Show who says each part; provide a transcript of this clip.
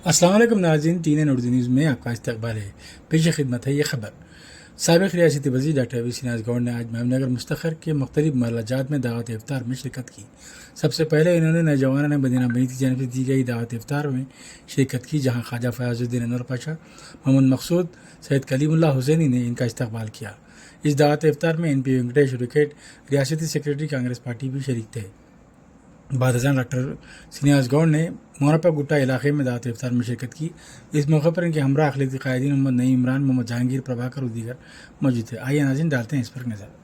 Speaker 1: अस्सलाम वालेकुम नाज़रीन, टीन उर्दू न्यूज़ में आपका इस्तकबाल है। पेश खिदमत है ये खबर। साबिक़ रियासती वज़ीर डॉक्टर श्रीनिवास गौड ने आज महमनगर मुस्तखर के मुख्तलिफ महल्लाजात में दावत इफ्तार में शिरकत की। सबसे पहले इन्होंने नौजवानों मदीना बनी की जानब से दी गई दावत इफ्तार में शिरकत की, जहाँ ख्वाजा फयाजुद्दीन अनवर पाशा, मोहम्मद मकसूद, सैयद कलीमुल्ला हुसैनी ने इनका इस्तकबाल किया। इस दावत इफ्तार में MP वेंकटेश विकेट रियासती सेक्रेटरी कांग्रेस पार्टी भी शरीक थे। बाद डॉक्टर श्रीनिवास गौड ने मोरपा गुट्टा इलाके में दावत इफ्तार में शिरकत की। इस मौके पर इनके हमरा अखिलती कायदीन मोहम्मद नईम इमरान, मोहम्मद जहांगीर, प्रभाकर और दीगर मौजूद थे। आइए नाज़रीन, डालते हैं इस पर नज़र।